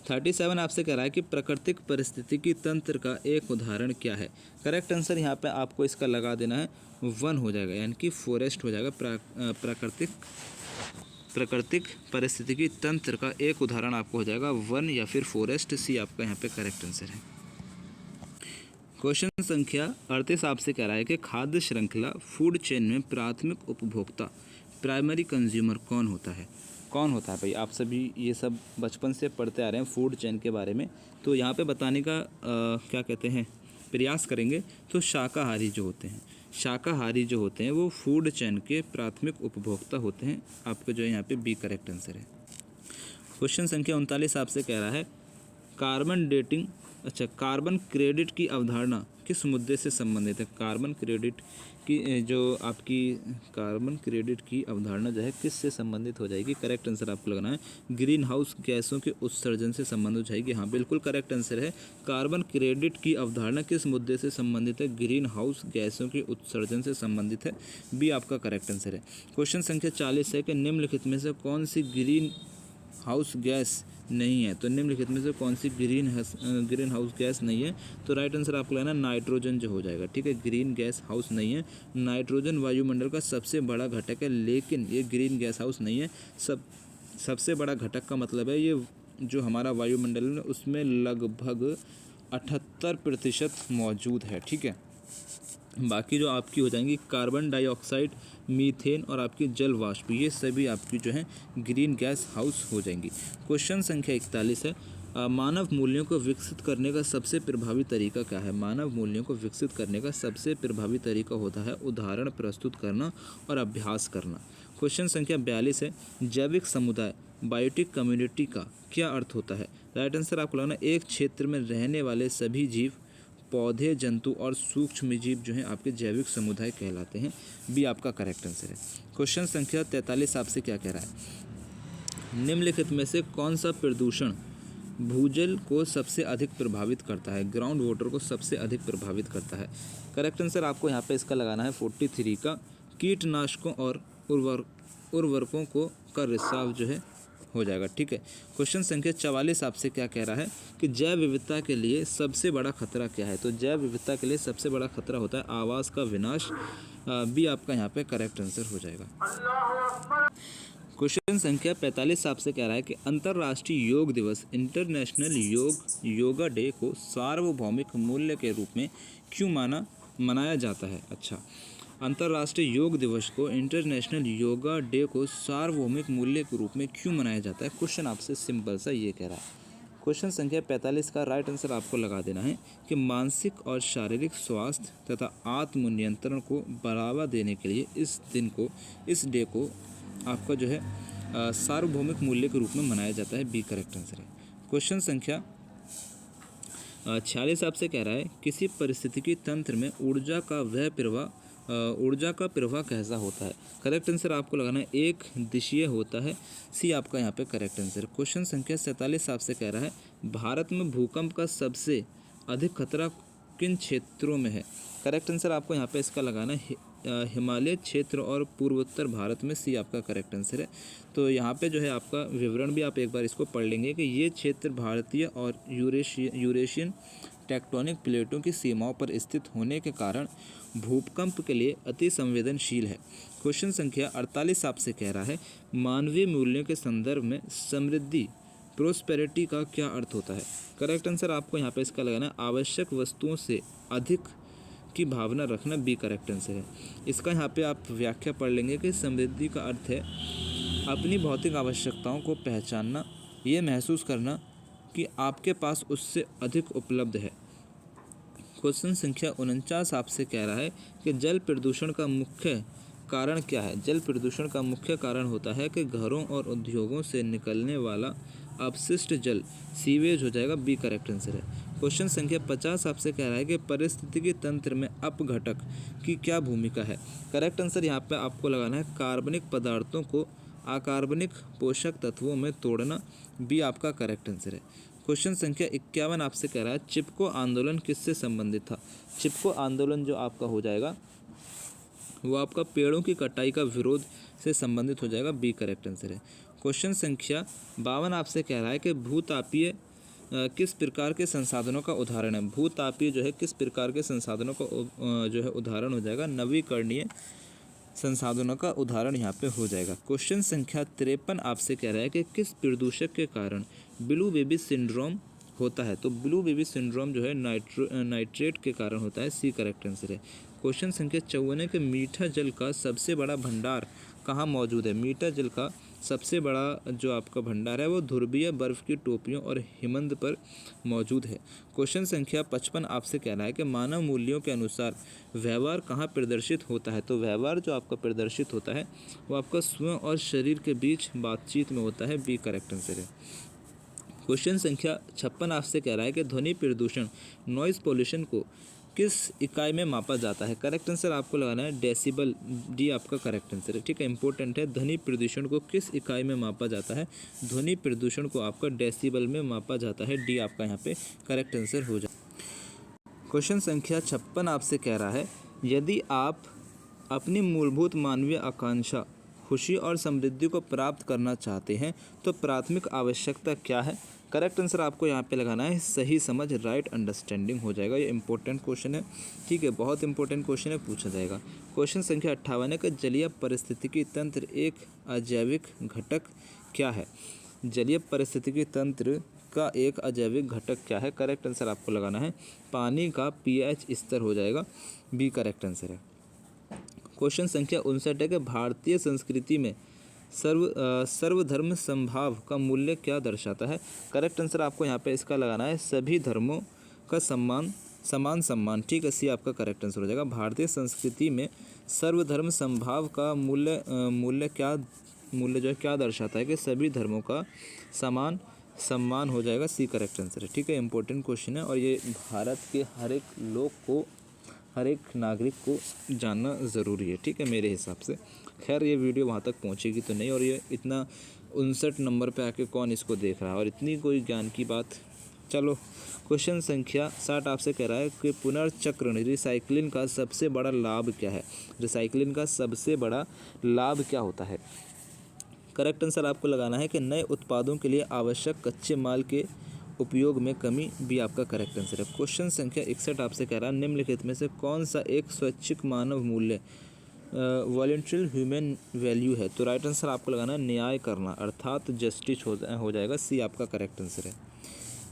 37 आपसे कह रहा है कि प्राकृतिक परिस्थितिकी तंत्र का एक उदाहरण क्या है। करेक्ट आंसर यहाँ पे आपको इसका लगा देना है वन हो जाएगा, यानी कि फॉरेस्ट हो जाएगा। प्राकृतिक परिस्थितिकी तंत्र का एक उदाहरण आपको हो जाएगा वन या फिर फॉरेस्ट, सी आपका यहाँ पे करेक्ट आंसर है। क्वेश्चन संख्या 38 आपसे कह रहा है कि खाद्य श्रृंखला फूड चेन में प्राथमिक उपभोक्ता प्राइमरी कंज्यूमर कौन होता है। कौन होता है भाई, आप सभी ये सब बचपन से पढ़ते आ रहे हैं फूड चेन के बारे में, तो यहाँ पे बताने का क्या कहते हैं प्रयास करेंगे। तो शाकाहारी जो होते हैं वो फूड चेन के प्राथमिक उपभोक्ता होते हैं। आपको जो है यहाँ पे बी करेक्ट आंसर है। क्वेश्चन संख्या 39 आपसे कह रहा है कार्बन क्रेडिट की अवधारणा किस मुद्दे से संबंधित है। कार्बन क्रेडिट की अवधारणा जो है किस से संबंधित हो जाएगी। करेक्ट आंसर आपको लगाना है ग्रीन हाउस गैसों के उत्सर्जन से संबंधित हो जाएगी। हाँ बिल्कुल करेक्ट आंसर है। कार्बन क्रेडिट की अवधारणा किस मुद्दे से संबंधित है, ग्रीन हाउस गैसों के उत्सर्जन से संबंधित है, बी आपका करेक्ट आंसर है। क्वेश्चन संख्या 40 है कि निम्नलिखित में से कौन सी ग्रीन हाउस गैस नहीं है। तो निम्नलिखित में से कौन सी ग्रीन हाउस गैस नहीं है। तो राइट आंसर आपको लेना नाइट्रोजन जो हो जाएगा। ठीक है, ग्रीन गैस हाउस नहीं है। नाइट्रोजन वायुमंडल का सबसे बड़ा घटक है, लेकिन ये ग्रीन गैस हाउस नहीं है। सबसे बड़ा घटक का मतलब है ये जो हमारा वायुमंडल है उसमें लगभग 78% मौजूद है। ठीक है, बाकी जो आपकी हो जाएंगी कार्बन डाइऑक्साइड, मीथेन और आपकी जल वाष्प, ये सभी आपकी जो है ग्रीन गैस हाउस हो जाएंगी। क्वेश्चन संख्या 41 है मानव मूल्यों को विकसित करने का सबसे प्रभावी तरीका क्या है। मानव मूल्यों को विकसित करने का सबसे प्रभावी तरीका होता है उदाहरण प्रस्तुत करना और अभ्यास करना। क्वेश्चन संख्या 42 है जैविक समुदाय बायोटिक कम्युनिटी का क्या अर्थ होता है। राइट आंसर आपको लगाना एक क्षेत्र में रहने वाले सभी जीव, पौधे, जंतु और सूक्ष्म जीव जो हैं आपके जैविक समुदाय कहलाते हैं, बी आपका करेक्ट आंसर है। क्वेश्चन संख्या 43 आपसे क्या कह रहा है निम्नलिखित में से कौन सा प्रदूषण भूजल को सबसे अधिक प्रभावित करता है, ग्राउंड वाटर को सबसे अधिक प्रभावित करता है। करेक्ट आंसर आपको यहाँ पे इसका लगाना है 43 का कीटनाशकों और उर्वरकों का रिसाव जो है हो जाएगा। ठीक है, क्वेश्चन संख्या 44 आपसे क्या कह रहा है कि जैव विविधता के लिए सबसे बड़ा खतरा क्या है। तो जैव विविधता के लिए सबसे बड़ा खतरा होता है आवास का विनाश, बी आपका यहाँ पे करेक्ट आंसर हो जाएगा। क्वेश्चन संख्या 45 आपसे कह रहा है कि अंतर्राष्ट्रीय योग दिवस इंटरनेशनल योगा डे को सार्वभौमिक मूल्य के रूप में क्यों मनाया जाता है। अच्छा, अंतर्राष्ट्रीय योग दिवस को इंटरनेशनल योगा डे को सार्वभौमिक मूल्य के रूप में क्यों मनाया जाता है। क्वेश्चन आपसे सिंपल सा ये कह रहा है। क्वेश्चन संख्या 45 का राइट आंसर आपको लगा देना है कि मानसिक और शारीरिक स्वास्थ्य तथा आत्मनियंत्रण को बढ़ावा देने के लिए इस डे को आपका जो है सार्वभौमिक मूल्य के रूप में मनाया जाता है। बी करेक्ट आंसर है। क्वेश्चन संख्या 46 आपसे कह रहा है किसी पारिस्थितिकी तंत्र में ऊर्जा का प्रवाह कैसा होता है। करेक्ट आंसर आपको लगाना है एक दिशीय होता है। सी आपका यहाँ पे करेक्ट आंसर। क्वेश्चन संख्या 47 आपसे कह रहा है भारत में भूकंप का सबसे अधिक खतरा किन क्षेत्रों में है। करेक्ट आंसर आपको यहाँ पे इसका लगाना है हिमालय क्षेत्र और पूर्वोत्तर भारत में। सी आपका करेक्ट आंसर है। तो यहाँ पे जो है आपका विवरण भी आप एक बार इसको पढ़ लेंगे कि ये क्षेत्र भारतीय और यूरेशियन टेक्टोनिक प्लेटों की सीमाओं पर स्थित होने के कारण भूकंप के लिए अति संवेदनशील है। क्वेश्चन संख्या 48 आपसे कह रहा है मानवीय मूल्यों के संदर्भ में समृद्धि प्रोस्पेरिटी का क्या अर्थ होता है। करेक्ट आंसर आपको यहाँ पे इसका लगाना है आवश्यक वस्तुओं से अधिक की भावना रखना। बी करेक्ट आंसर है। इसका यहाँ पे आप व्याख्या पढ़ लेंगे कि समृद्धि का अर्थ है अपनी भौतिक आवश्यकताओं को पहचानना, ये महसूस करना कि आपके पास उससे अधिक उपलब्ध है। क्वेश्चन संख्या 49 आपसे कह रहा है कि जल प्रदूषण का मुख्य कारण क्या है। जल प्रदूषण का मुख्य कारण होता है कि घरों और उद्योगों से निकलने वाला अपशिष्ट जल सीवेज हो जाएगा। बी करेक्ट आंसर है। क्वेश्चन संख्या 50 आपसे कह रहा है कि पारिस्थितिकी तंत्र में अपघटक की क्या भूमिका है। करेक्ट आंसर यहाँ पे आपको लगाना है कार्बनिक पदार्थों को अकार्बनिक पोषक तत्वों में तोड़ना। बी आपका करेक्ट आंसर है। क्वेश्चन संख्या 51 आपसे कह रहा है चिपको आंदोलन किससे संबंधित था। चिपको आंदोलन जो आपका हो जाएगा वो आपका पेड़ों की कटाई का विरोध से संबंधित हो जाएगा। बी करेक्ट आंसर है। क्वेश्चन संख्या 52 आपसे कह रहा है कि भूतापीय किस प्रकार के संसाधनों का उदाहरण है। भूतापीय जो है किस प्रकार के संसाधनों का जो है उदाहरण हो जाएगा। नवीकरणीय संसाधनों का उदाहरण यहाँ पे हो जाएगा। क्वेश्चन संख्या 53 आपसे कह रहा है कि किस प्रदूषक के कारण ब्लू बेबी सिंड्रोम होता है। तो ब्लू बेबी सिंड्रोम जो है नाइट्रेट के कारण होता है। सी करेक्ट आंसर है। क्वेश्चन संख्या 54 के मीठा जल का सबसे बड़ा भंडार कहाँ मौजूद है। मीठा जल का सबसे बड़ा जो आपका भंडार है वो ध्रुवीय बर्फ की टोपियों और हिमनद पर मौजूद है। क्वेश्चन संख्या 55 आपसे कह रहा है कि मानव मूल्यों के अनुसार व्यवहार कहाँ प्रदर्शित होता है। तो व्यवहार जो आपका प्रदर्शित होता है वो आपका स्वयं और शरीर के बीच बातचीत में होता है। बी करेक्ट आंसर है। क्वेश्चन संख्या 56 आपसे कह रहा है कि ध्वनि प्रदूषण नॉइज़ पोल्यूशन को किस इकाई में मापा जाता है। करेक्ट आंसर आपको लगाना है डेसिबल। डी आपका करेक्ट आंसर है। ठीक है, इंपॉर्टेंट है। ध्वनि प्रदूषण को किस इकाई में मापा जाता है। ध्वनि प्रदूषण को आपका डेसिबल में मापा जाता है। डी आपका यहाँ पे करेक्ट आंसर हो जाए। क्वेश्चन संख्या 56 आपसे कह रहा है यदि आप अपनी मूलभूत मानवीय आकांक्षा खुशी और समृद्धि को प्राप्त करना चाहते हैं तो प्राथमिक आवश्यकता क्या है। करेक्ट आंसर आपको यहाँ पे लगाना है सही समझ, राइट अंडरस्टैंडिंग हो जाएगा। ये इंपॉर्टेंट क्वेश्चन है। ठीक है, बहुत इंपॉर्टेंट क्वेश्चन है, पूछा जाएगा। क्वेश्चन संख्या 58 का जलीय पारिस्थितिकी तंत्र एक अजैविक घटक क्या है। जलीय पारिस्थितिकी तंत्र का एक अजैविक घटक क्या है। करेक्ट आंसर आपको लगाना है पानी का pH स्तर हो जाएगा। बी करेक्ट आंसर है। क्वेश्चन संख्या 59 है कि भारतीय संस्कृति में सर्वधर्म समभाव का मूल्य क्या दर्शाता है। करेक्ट आंसर आपको यहाँ पे इसका लगाना है सभी धर्मों का समान सम्मान। ठीक है, सी आपका करेक्ट आंसर हो जाएगा। भारतीय संस्कृति में सर्वधर्म समभाव का मूल्य जो है क्या दर्शाता है कि सभी धर्मों का समान सम्मान हो जाएगा। सी करेक्ट आंसर है। ठीक है, इंपॉर्टेंट क्वेश्चन है और ये भारत के हर एक नागरिक को जानना ज़रूरी है। ठीक है, मेरे हिसाब से। खैर ये वीडियो वहाँ तक पहुँचेगी तो नहीं, और ये इतना 59 नंबर पे आके कौन इसको देख रहा है और इतनी कोई ज्ञान की बात। चलो, क्वेश्चन संख्या 60 आपसे कह रहा है कि पुनर्चक्रण रिसाइकलिंग का सबसे बड़ा लाभ क्या है। रिसाइकलिंग का सबसे बड़ा लाभ क्या होता है। करेक्ट आंसर आपको लगाना है कि नए उत्पादों के लिए आवश्यक कच्चे माल के उपयोग में कमी। भी आपका करेक्ट आंसर है। क्वेश्चन संख्या 61 आपसे कह रहा है निम्नलिखित में से कौन सा एक स्वैच्छिक मानव मूल्य वॉलंटरी ह्यूमन वैल्यू है, तो राइट आंसर आपको लगाना है न्याय करना, अर्थात जस्टिस हो जाएगा, सी आपका करेक्ट आंसर है।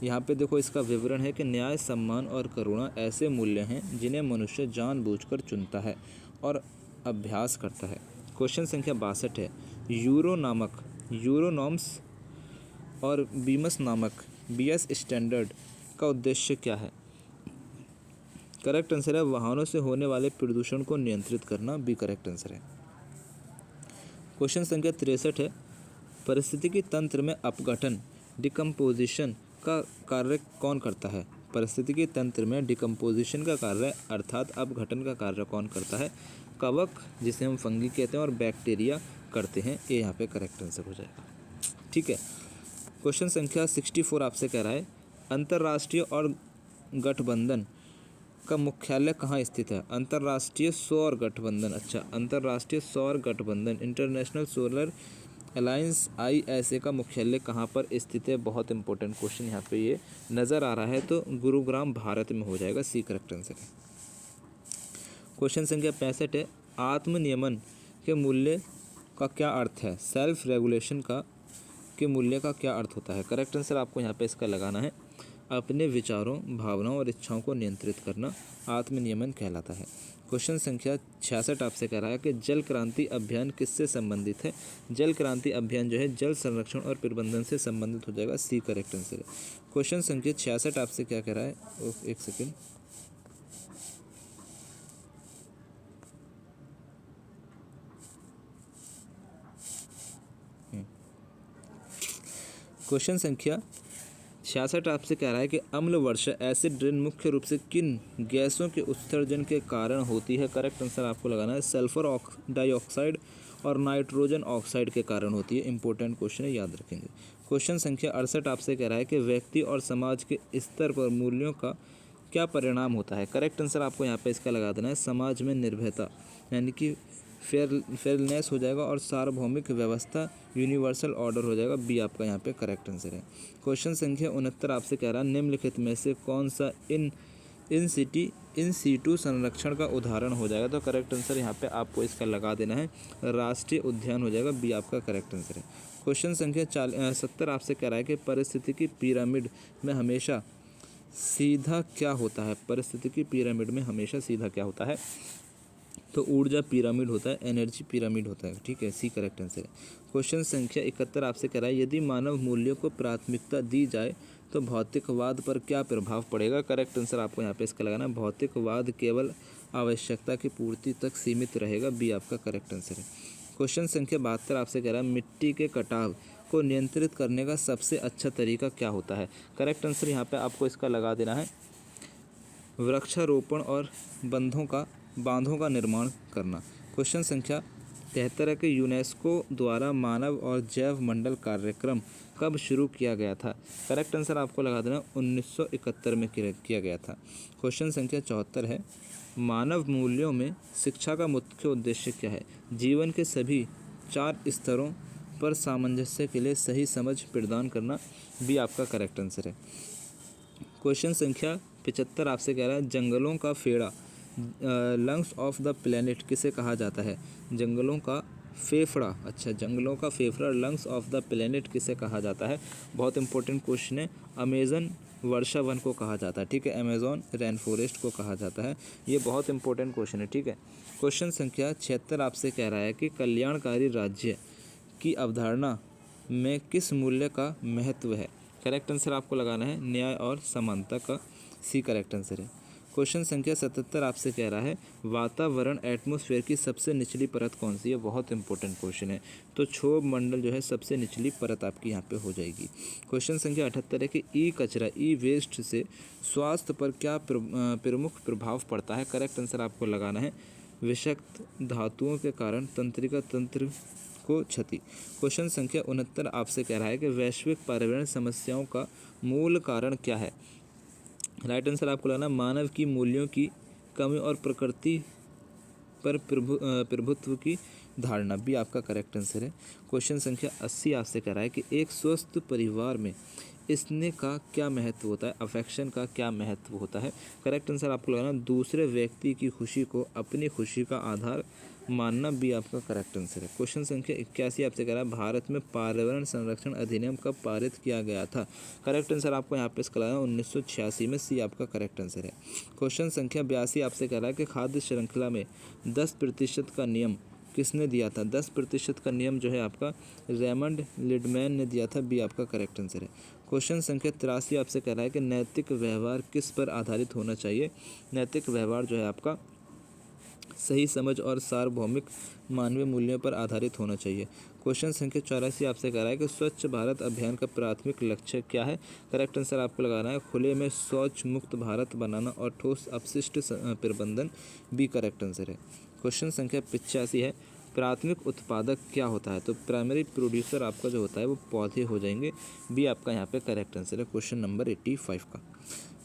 यहाँ पे देखो इसका विवरण है कि न्याय, सम्मान और करुणा ऐसे मूल्य हैं जिन्हें मनुष्य जानबूझकर चुनता है और अभ्यास करता है। क्वेश्चन संख्या 62 है, यूरोनॉम्स और बीमस नामक बीएस स्टैंडर्ड का उद्देश्य क्या है? करेक्ट आंसर है वाहनों से होने वाले प्रदूषण को नियंत्रित करना, बी करेक्ट आंसर है। क्वेश्चन संख्या 63 है, पारिस्थितिकी तंत्र में अपघटन डिकम्पोजिशन का कार्य कौन करता है? पारिस्थितिकी तंत्र में डिकम्पोजिशन का कार्य अर्थात अपघटन का कार्य कौन करता है? कवक, जिसे हम फंगी कहते हैं, और बैक्टीरिया करते हैं, ये यहाँ पे करेक्ट आंसर हो जाएगा। ठीक है। क्वेश्चन संख्या 64 आपसे कह रहा है, अंतर्राष्ट्रीय और गठबंधन का मुख्यालय कहाँ स्थित है? अंतर्राष्ट्रीय सौर गठबंधन, अच्छा अंतर्राष्ट्रीय सौर गठबंधन इंटरनेशनल सोलर अलायंस ISA का मुख्यालय कहाँ पर स्थित है? बहुत इंपॉर्टेंट क्वेश्चन यहाँ पे ये नज़र आ रहा है, तो गुरुग्राम भारत में हो जाएगा, सी करेक्ट आंसर है। क्वेश्चन संख्या 65 है, आत्मनियमन के मूल्य का क्या अर्थ है? सेल्फ रेगुलेशन के मूल्य का क्या अर्थ होता है? करेक्ट आंसर आपको यहाँ पे इसका लगाना है अपने विचारों, भावनाओं और इच्छाओं को नियंत्रित करना आत्मनियमन कहलाता है। क्वेश्चन संख्या 66 आपसे कह रहा है कि जल क्रांति अभियान किससे संबंधित है? जल क्रांति अभियान जो है जल संरक्षण और प्रबंधन से संबंधित हो जाएगा, सी करेक्ट आंसर है। क्वेश्चन संख्या 66 आपसे क्या कह रहा है? एक सेकेंड, क्वेश्चन संख्या 66 आपसे कह रहा है कि अम्ल वर्षा एसिड रेन मुख्य रूप से किन गैसों के उत्सर्जन के कारण होती है? करेक्ट आंसर आपको लगाना है सल्फर डाइऑक्साइड और नाइट्रोजन ऑक्साइड के कारण होती है। इंपॉर्टेंट क्वेश्चन है, याद रखेंगे। क्वेश्चन संख्या 68 आपसे कह रहा है कि व्यक्ति और समाज के स्तर पर मूल्यों का क्या परिणाम होता है? करेक्ट आंसर आपको यहाँ पे इसका लगा देना है समाज में निर्भयता, यानी कि फेयरनेस हो जाएगा, और सार्वभौमिक व्यवस्था यूनिवर्सल ऑर्डर हो जाएगा, बी आपका यहाँ पे करेक्ट आंसर है। क्वेश्चन संख्या 69 आपसे कह रहा है, निम्नलिखित में से कौन सा इन सीटू संरक्षण का उदाहरण हो जाएगा? तो करेक्ट आंसर यहाँ पे आपको इसका लगा देना है राष्ट्रीय उद्यान हो जाएगा, बी आपका करेक्ट आंसर है। क्वेश्चन संख्या 70 आपसे कह रहा है कि पारिस्थितिकी पिरामिड में हमेशा सीधा क्या होता है? पारिस्थितिकी पिरामिड में हमेशा सीधा क्या होता है? तो ऊर्जा पिरामिड होता है, एनर्जी पिरामिड होता है, ठीक है, सी करेक्ट आंसर है। क्वेश्चन संख्या 71 आपसे कह रहा है, यदि मानव मूल्यों को प्राथमिकता दी जाए तो भौतिकवाद पर क्या प्रभाव पड़ेगा? करेक्ट आंसर आपको यहाँ पे इसका लगाना है भौतिकवाद केवल आवश्यकता की पूर्ति तक सीमित रहेगा, बी आपका करेक्ट आंसर है। क्वेश्चन संख्या 72 आपसे कह रहा है, मिट्टी के कटाव को नियंत्रित करने का सबसे अच्छा तरीका क्या होता है? करेक्ट आंसर यहाँ पे आपको इसका लगा देना है वृक्षारोपण और बांधों का निर्माण करना। क्वेश्चन संख्या 73 है कि यूनेस्को द्वारा मानव और जैव मंडल कार्यक्रम कब शुरू किया गया था? करेक्ट आंसर आपको लगा देना 1971 में किया गया था। क्वेश्चन संख्या 74 है, मानव मूल्यों में शिक्षा का मुख्य उद्देश्य क्या है? जीवन के सभी 4 स्तरों पर सामंजस्य के लिए सही समझ प्रदान करना, भी आपका करेक्ट आंसर है। क्वेश्चन संख्या 75 आपसे कह रहा है, जंगलों का फेड़ा लंग्स ऑफ द प्लेनेट किसे कहा जाता है? जंगलों का फेफड़ा, अच्छा जंगलों का फेफड़ा लंग्स ऑफ द प्लेनेट किसे कहा जाता है? बहुत इंपॉर्टेंट क्वेश्चन है। अमेजन वर्षा वन को कहा जाता है, ठीक है, अमेजॉन रेन फॉरेस्ट को कहा जाता है, ये बहुत इंपॉर्टेंट क्वेश्चन है, ठीक है। क्वेश्चन संख्या 76 आपसे कह रहा है कि कल्याणकारी राज्य की अवधारणा में किस मूल्य का महत्व है? करेक्ट आंसर आपको लगाना है न्याय और समानता का, सी करेक्ट आंसर है। क्वेश्चन संख्या 77 आपसे कह रहा है, वातावरण एटमॉस्फेयर की सबसे निचली परत कौन सी है? बहुत इंपॉर्टेंट क्वेश्चन है, तो क्षोभ मंडल जो है सबसे निचली परत आपकी यहाँ पे हो जाएगी। क्वेश्चन संख्या 78 है कि ई कचरा, ई वेस्ट से स्वास्थ्य पर क्या प्रमुख प्रभाव पड़ता है? करेक्ट आंसर आपको लगाना है विषाक्त धातुओं के कारण तंत्रिका तंत्र को क्षति। क्वेश्चन संख्या 69 आपसे कह रहा है कि वैश्विक पर्यावरण समस्याओं का मूल कारण क्या है? राइट आंसर आपको लगाना मानव की मूल्यों की कमी और प्रकृति पर प्रभुत्व की धारणा, भी आपका करेक्ट आंसर है। क्वेश्चन संख्या 80 आपसे कह रहा है कि एक स्वस्थ परिवार में स्नेह का क्या महत्व होता है, अफेक्शन का क्या महत्व होता है। करेक्ट आंसर आपको लगाना दूसरे व्यक्ति की खुशी को अपनी खुशी का आधार मानना, भी आपका करेक्ट आंसर है। क्वेश्चन संख्या 81 आपसे कह रहा है भारत में पर्यावरण संरक्षण अधिनियम कब पारित किया गया था। करेक्ट आंसर आपको यहाँ पे इसका लगाना 1986 में, सी आपका करेक्ट आंसर है। क्वेश्चन संख्या 82 आपसे कह रहा है कि खाद्य श्रृंखला में 10% का नियम किसने दिया था। 10% का नियम जो है आपका रेमंड लिडमैन ने दिया था, बी आपका करेक्ट आंसर है। क्वेश्चन संख्या 83 आपसे कह रहा है कि नैतिक व्यवहार किस पर आधारित होना चाहिए। नैतिक व्यवहार जो है आपका सही समझ और सार्वभौमिक मानवीय मूल्यों पर आधारित होना चाहिए। क्वेश्चन संख्या 84 आपसे कह रहा है कि स्वच्छ भारत अभियान का प्राथमिक लक्ष्य क्या है। करेक्ट आंसर आपको लगाना है खुले में शौच मुक्त भारत बनाना और ठोस अपशिष्ट प्रबंधन, बी करेक्ट आंसर है। क्वेश्चन संख्या 85 है प्राथमिक उत्पादक क्या होता है। तो प्राइमरी प्रोड्यूसर आपका जो होता है वो पौधे हो जाएंगे, बी आपका यहाँ पे करेक्ट आंसर है क्वेश्चन नंबर 85 का।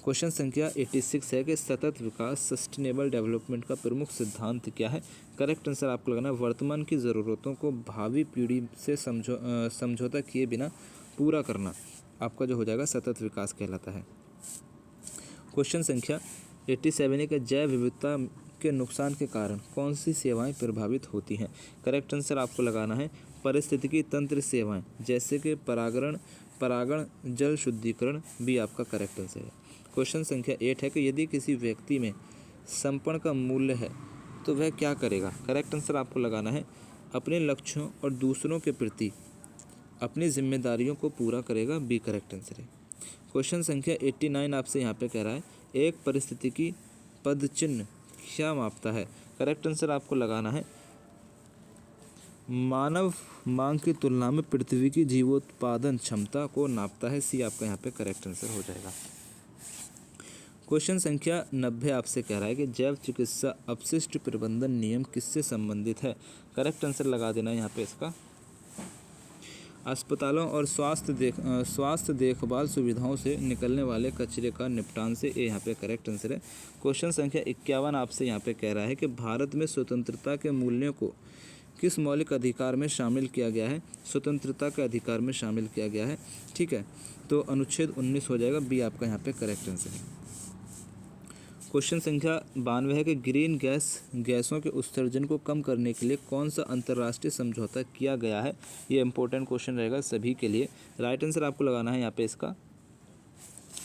क्वेश्चन संख्या 86 है कि सतत विकास सस्टेनेबल डेवलपमेंट का प्रमुख सिद्धांत क्या है। करेक्ट आंसर आपको लगाना वर्तमान की ज़रूरतों को भावी पीढ़ी से समझौता किए बिना पूरा करना, आपका जो हो जाएगा सतत विकास कहलाता है। क्वेश्चन संख्या 87 है कि जैव विविधता के नुकसान के कारण कौन सी सेवाएं प्रभावित होती हैं। करेक्ट आंसर आपको लगाना है पारिस्थितिकी तंत्र सेवाएं, जैसे कि परागण जल शुद्धिकरण, भी आपका करेक्ट आंसर है। क्वेश्चन संख्या 8 है कि यदि किसी व्यक्ति में समर्पण का मूल्य है तो वह क्या करेगा। करेक्ट आंसर आपको लगाना है अपने लक्ष्यों और दूसरों के प्रति अपनी जिम्मेदारियों को पूरा करेगा, बी करेक्ट आंसर है। क्वेश्चन संख्या 89 आपसे यहाँ पे कह रहा है एक परिस्थितिकी पदचिन्ह क्या मापता है। करेक्ट आंसर आपको लगाना है मानव मांग की तुलना में पृथ्वी की जीवोत्पादन क्षमता को नापता है, सी आपका यहाँ पे करेक्ट आंसर हो जाएगा। क्वेश्चन संख्या 90 आपसे कह रहा है कि जैव चिकित्सा अपशिष्ट प्रबंधन नियम किससे संबंधित है। करेक्ट आंसर लगा देना यहाँ पे इसका अस्पतालों और स्वास्थ्य देखभाल सुविधाओं से निकलने वाले कचरे का निपटान से, ये यहाँ पे करेक्ट आंसर है। क्वेश्चन संख्या 51 आपसे यहाँ पे कह रहा है कि भारत में स्वतंत्रता के मूल्यों को किस मौलिक अधिकार में शामिल किया गया है। स्वतंत्रता के अधिकार में शामिल किया गया है, ठीक है, तो अनुच्छेद 19 हो जाएगा, बी आपका यहाँ पे करेक्ट आंसर है। क्वेश्चन संख्या 92 है कि ग्रीन गैसों के उत्सर्जन को कम करने के लिए कौन सा अंतर्राष्ट्रीय समझौता किया गया है। ये इंपॉर्टेंट क्वेश्चन रहेगा सभी के लिए। राइट आंसर आपको लगाना है यहाँ पे इसका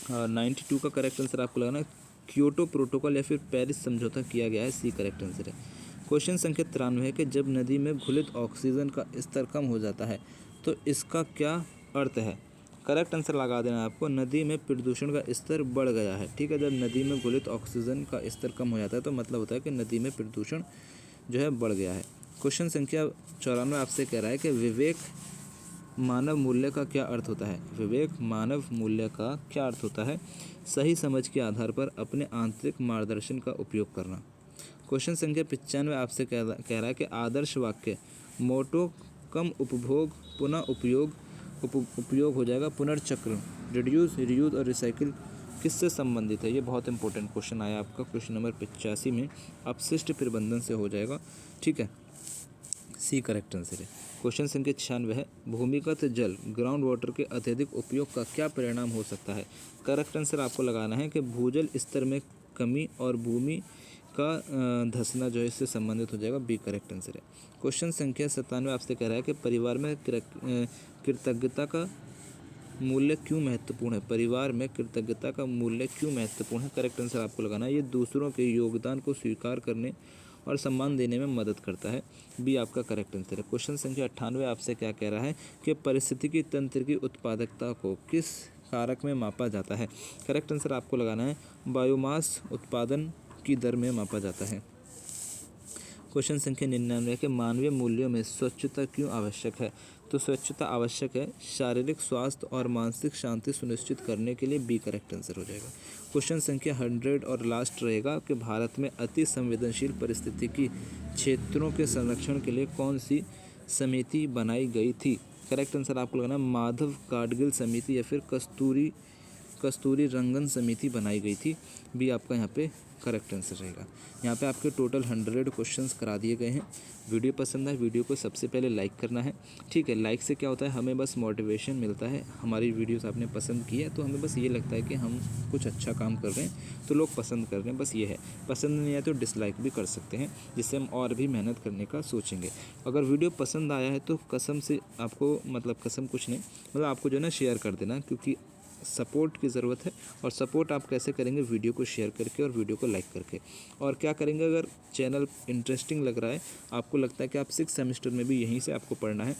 92 का करेक्ट आंसर आपको लगाना है क्योटो प्रोटोकॉल या फिर पेरिस समझौता किया गया है, सी करेक्ट आंसर है। क्वेश्चन संख्या 93 है कि जब नदी में घुलित ऑक्सीजन का स्तर कम हो जाता है तो इसका क्या अर्थ है। करेक्ट आंसर लगा देना आपको नदी में प्रदूषण का स्तर बढ़ गया है, ठीक है। जब नदी में घुलित ऑक्सीजन का स्तर कम हो जाता है तो मतलब होता है कि नदी में प्रदूषण जो है बढ़ गया है। क्वेश्चन संख्या 94 आपसे कह रहा है कि विवेक मानव मूल्य का क्या अर्थ होता है। विवेक मानव मूल्य का क्या अर्थ होता है, सही समझ के आधार पर अपने आंतरिक मार्गदर्शन का उपयोग करना। क्वेश्चन संख्या 95 आपसे कह रहा है कि आदर्श वाक्य मोटो कम उपभोग पुनः उपयोग हो जाएगा पुनर्चक्र, रिड्यूस रीयूज और रिसाइकिल किससे संबंधित है। ये बहुत इंपॉर्टेंट क्वेश्चन आया आपका क्वेश्चन नंबर 85 में, अपशिष्ट प्रबंधन से हो जाएगा, ठीक है, सी करेक्ट आंसर है। क्वेश्चन संख्या 96 है भूमिगत जल ग्राउंड वाटर के अत्यधिक उपयोग का क्या परिणाम हो सकता है। करेक्ट आंसर आपको लगाना है कि भूजल स्तर में कमी और भूमि का धंसना जो है इससे संबंधित हो जाएगा, बी करेक्ट आंसर है। क्वेश्चन संख्या 97 आपसे कह रहा है कि परिवार में कृतज्ञता का मूल्य क्यों महत्वपूर्ण है। परिवार में कृतज्ञता का मूल्य क्यों महत्वपूर्ण है। करेक्ट आंसर आपको लगाना है ये दूसरों के योगदान को स्वीकार करने और सम्मान देने में मदद करता है, बी आपका करेक्ट आंसर है। क्वेश्चन संख्या 98 आपसे क्या कह रहा है कि पारिस्थितिकी तंत्र की उत्पादकता को किस कारक में मापा जाता है। करेक्ट आंसर आपको लगाना है बायोमास उत्पादन की दर में मापा जाता है। क्वेश्चन संख्या 99 के मानवीय मूल्यों में स्वच्छता क्यों आवश्यक है। तो स्वच्छता आवश्यक है शारीरिक स्वास्थ्य और मानसिक शांति सुनिश्चित करने के लिए, बी करेक्ट आंसर हो जाएगा। क्वेश्चन संख्या 100 और लास्ट रहेगा कि भारत में अति संवेदनशील परिस्थितिकी क्षेत्रों के संरक्षण के लिए कौन सी समिति बनाई गई थी। करेक्ट आंसर आपको लगाना माधव गाडगिल समिति या फिर कस्तूरी रंगन समिति बनाई गई थी, भी आपका यहाँ पे करेक्ट आंसर रहेगा। यहाँ पे आपके टोटल 100 क्वेश्चंस करा दिए गए हैं। वीडियो पसंद आए वीडियो को सबसे पहले लाइक करना है, ठीक है। लाइक से क्या होता है, हमें बस मोटिवेशन मिलता है। हमारी वीडियोस आपने पसंद की है तो हमें बस ये लगता है कि हम कुछ अच्छा काम कर रहे हैं, तो लोग पसंद कर रहे हैं, बस ये है। पसंद नहीं आए तो डिसलाइक भी कर सकते हैं, जिससे हम और भी मेहनत करने का सोचेंगे। अगर वीडियो पसंद आया है तो कसम से आपको, मतलब कसम कुछ नहीं, मतलब आपको जो है ना शेयर कर देना, क्योंकि सपोर्ट की ज़रूरत है। और सपोर्ट आप कैसे करेंगे, वीडियो को शेयर करके और वीडियो को लाइक करके। और क्या करेंगे, अगर चैनल इंटरेस्टिंग लग रहा है, आपको लगता है कि आप 6 सेमेस्टर में भी यहीं से आपको पढ़ना है,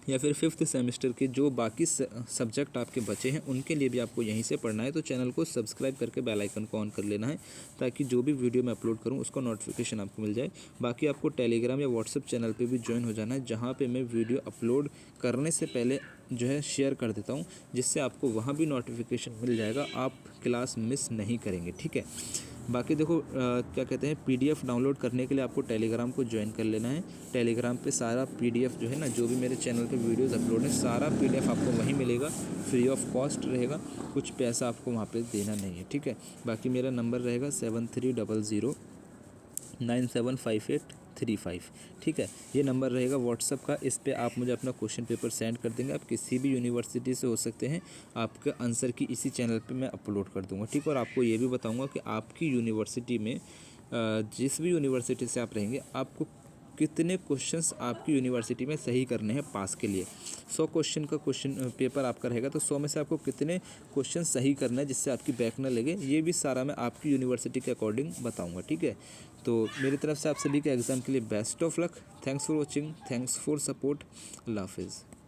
या फिर 5th सेमेस्टर के जो बाकी सब्जेक्ट आपके बचे हैं उनके लिए भी आपको यहीं से पढ़ना है, तो चैनल को सब्सक्राइब करके बेल आइकन को ऑन कर लेना है, ताकि जो भी वीडियो मैं अपलोड करूं उसका नोटिफिकेशन आपको मिल जाए। बाकी आपको टेलीग्राम या व्हाट्सएप चैनल पे भी ज्वाइन हो जाना है, जहां पे मैं वीडियो अपलोड करने से पहले जो है शेयर कर देता हूं, जिससे आपको वहां भी नोटिफिकेशन मिल जाएगा, आप क्लास मिस नहीं करेंगे, ठीक है। बाकी देखो क्या कहते हैं, PDF डाउनलोड करने के लिए आपको टेलीग्राम को ज्वाइन कर लेना है। टेलीग्राम पे सारा PDF जो है ना, जो भी मेरे चैनल पे वीडियोस अपलोड है, सारा PDF आपको वहीं मिलेगा, फ्री ऑफ कॉस्ट रहेगा, कुछ पैसा आपको वहाँ पे देना नहीं है, ठीक है। बाकी मेरा नंबर रहेगा 7300975835, ठीक है। ये नंबर रहेगा व्हाट्सअप का, इस पे आप मुझे अपना क्वेश्चन पेपर सेंड कर देंगे। आप किसी भी यूनिवर्सिटी से हो सकते हैं, आपके आंसर की इसी चैनल पे मैं अपलोड कर दूंगा, ठीक। और आपको ये भी बताऊंगा कि आपकी यूनिवर्सिटी में जिस भी यूनिवर्सिटी से आप रहेंगे, आपको कितने क्वेश्चंस आपकी यूनिवर्सिटी में सही करने हैं पास के लिए। 100 क्वेश्चन का क्वेश्चन पेपर आपका रहेगा, तो 100 में से आपको कितने क्वेश्चन सही करना है जिससे आपकी बैक ना लगे, ये भी सारा मैं आपकी यूनिवर्सिटी के अकॉर्डिंग बताऊंगा, ठीक है। तो मेरी तरफ से आप सभी के एग्ज़ाम के लिए best of luck. Thanks for watching, thanks for support, अल्लाह हाफिज़।